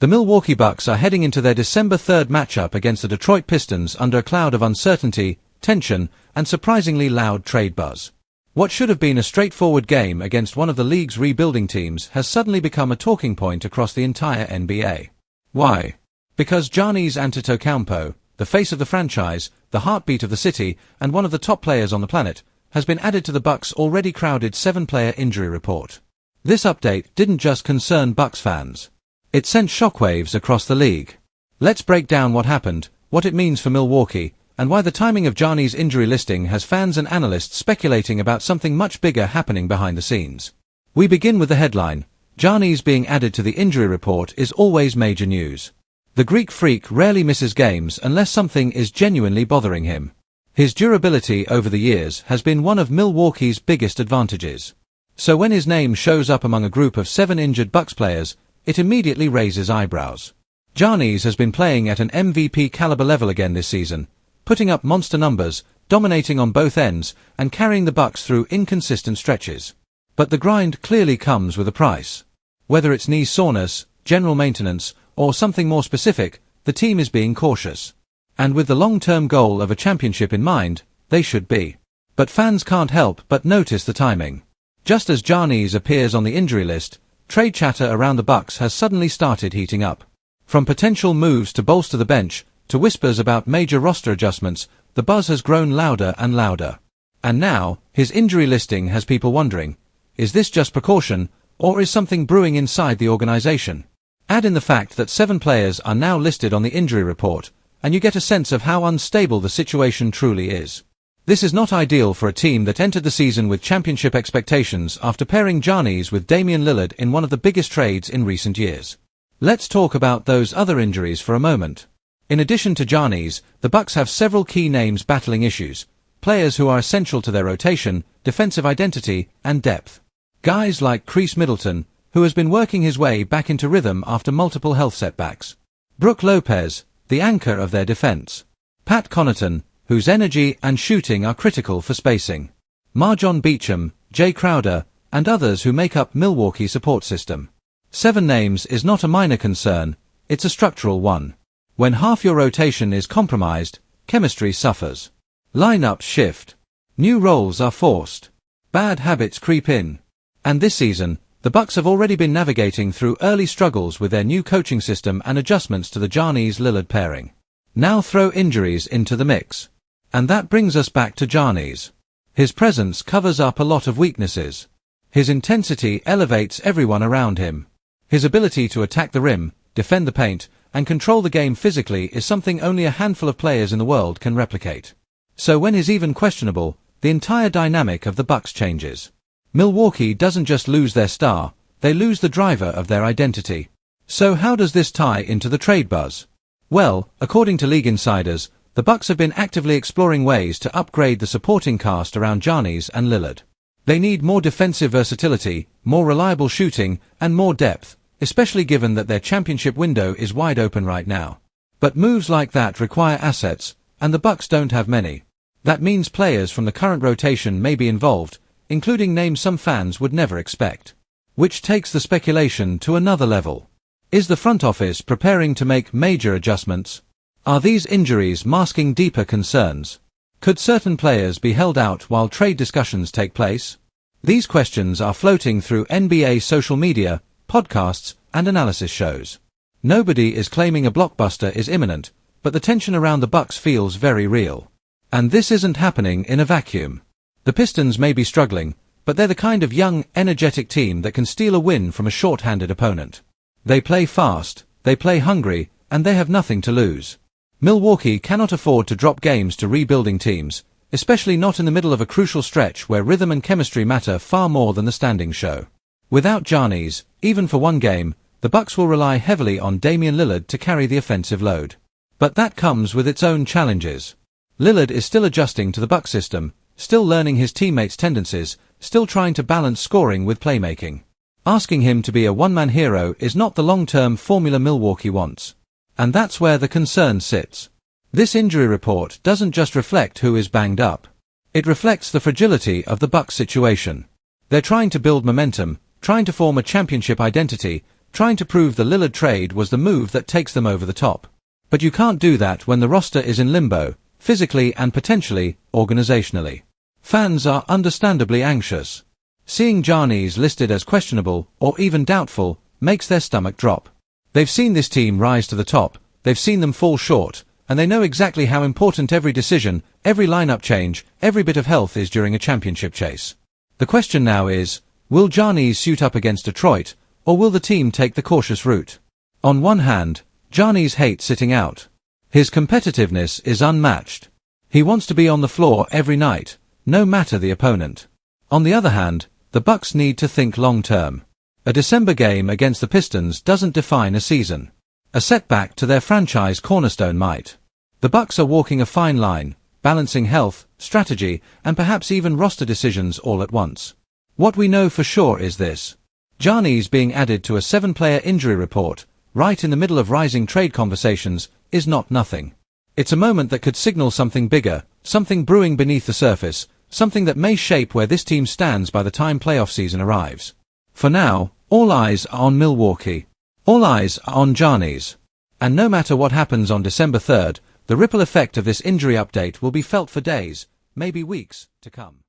The Milwaukee Bucks are heading into their December 3rd matchup against the Detroit Pistons under a cloud of uncertainty, tension, and surprisingly loud trade buzz. What should have been a straightforward game against one of the league's rebuilding teams has suddenly become a talking point across the entire NBA. Why? Because Giannis Antetokounmpo, the face of the franchise, the heartbeat of the city, and one of the top players on the planet, has been added to the Bucks' already crowded 7-player injury report. This update didn't just concern Bucks fans. It sent shockwaves across the league. Let's break down what happened, what it means for Milwaukee, and why the timing of Giannis' injury listing has fans and analysts speculating about something much bigger happening behind the scenes. We begin with the headline. Giannis being added to the injury report is always major news. The Greek freak rarely misses games unless something is genuinely bothering him. His durability over the years has been one of Milwaukee's biggest advantages. So when his name shows up among a group of 7 injured Bucks players, it immediately raises eyebrows. Giannis has been playing at an MVP caliber level again this season, putting up monster numbers, dominating on both ends, and carrying the Bucks through inconsistent stretches. But the grind clearly comes with a price. Whether it's knee soreness, general maintenance, or something more specific, the team is being cautious. And with the long-term goal of a championship in mind, they should be. But fans can't help but notice the timing. Just as Giannis appears on the injury list, trade chatter around the Bucks has suddenly started heating up. From potential moves to bolster the bench, to whispers about major roster adjustments, the buzz has grown louder and louder. And now, his injury listing has people wondering, is this just precaution, or is something brewing inside the organization? Add in the fact that 7 players are now listed on the injury report, and you get a sense of how unstable the situation truly is. This is not ideal for a team that entered the season with championship expectations after pairing Giannis with Damian Lillard in one of the biggest trades in recent years. Let's talk about those other injuries for a moment. In addition to Giannis, the Bucks have several key names battling issues, players who are essential to their rotation, defensive identity, and depth. Guys like Chris Middleton, who has been working his way back into rhythm after multiple health setbacks. Brook Lopez, the anchor of their defense. Pat Connaughton, whose energy and shooting are critical for spacing. Marjon Beacham, Jay Crowder, and others who make up Milwaukee's support system. 7 names is not a minor concern, it's a structural one. When half your rotation is compromised, chemistry suffers. Lineups shift. New roles are forced. Bad habits creep in. And this season, the Bucks have already been navigating through early struggles with their new coaching system and adjustments to the Giannis-Lillard pairing. Now throw injuries into the mix. And that brings us back to Giannis. His presence covers up a lot of weaknesses. His intensity elevates everyone around him. His ability to attack the rim, defend the paint, and control the game physically is something only a handful of players in the world can replicate. So when he's even questionable, the entire dynamic of the Bucks changes. Milwaukee doesn't just lose their star, they lose the driver of their identity. So how does this tie into the trade buzz? Well, according to league insiders, the Bucks have been actively exploring ways to upgrade the supporting cast around Giannis and Lillard. They need more defensive versatility, more reliable shooting, and more depth, especially given that their championship window is wide open right now. But moves like that require assets, and the Bucks don't have many. That means players from the current rotation may be involved, including names some fans would never expect. Which takes the speculation to another level. Is the front office preparing to make major adjustments? Are these injuries masking deeper concerns? Could certain players be held out while trade discussions take place? These questions are floating through NBA social media, podcasts, and analysis shows. Nobody is claiming a blockbuster is imminent, but the tension around the Bucks feels very real. And this isn't happening in a vacuum. The Pistons may be struggling, but they're the kind of young, energetic team that can steal a win from a short-handed opponent. They play fast, they play hungry, and they have nothing to lose. Milwaukee cannot afford to drop games to rebuilding teams, especially not in the middle of a crucial stretch where rhythm and chemistry matter far more than the standings show. Without Giannis, even for one game, the Bucks will rely heavily on Damian Lillard to carry the offensive load. But that comes with its own challenges. Lillard is still adjusting to the Bucks system, still learning his teammates' tendencies, still trying to balance scoring with playmaking. Asking him to be a one-man hero is not the long-term formula Milwaukee wants. And that's where the concern sits. This injury report doesn't just reflect who is banged up. It reflects the fragility of the Bucks situation. They're trying to build momentum, trying to form a championship identity, trying to prove the Lillard trade was the move that takes them over the top. But you can't do that when the roster is in limbo, physically and potentially, organizationally. Fans are understandably anxious. Seeing Giannis listed as questionable, or even doubtful, makes their stomach drop. They've seen this team rise to the top, they've seen them fall short, and they know exactly how important every decision, every lineup change, every bit of health is during a championship chase. The question now is, will Giannis suit up against Detroit, or will the team take the cautious route? On one hand, Giannis hates sitting out. His competitiveness is unmatched. He wants to be on the floor every night, no matter the opponent. On the other hand, the Bucks need to think long-term. A December game against the Pistons doesn't define a season. A setback to their franchise cornerstone might. The Bucks are walking a fine line, balancing health, strategy, and perhaps even roster decisions all at once. What we know for sure is this. Giannis being added to a 7-player injury report, right in the middle of rising trade conversations, is not nothing. It's a moment that could signal something bigger, something brewing beneath the surface, something that may shape where this team stands by the time playoff season arrives. For now, all eyes are on Milwaukee. All eyes are on Giannis. And no matter what happens on December 3rd, the ripple effect of this injury update will be felt for days, maybe weeks, to come.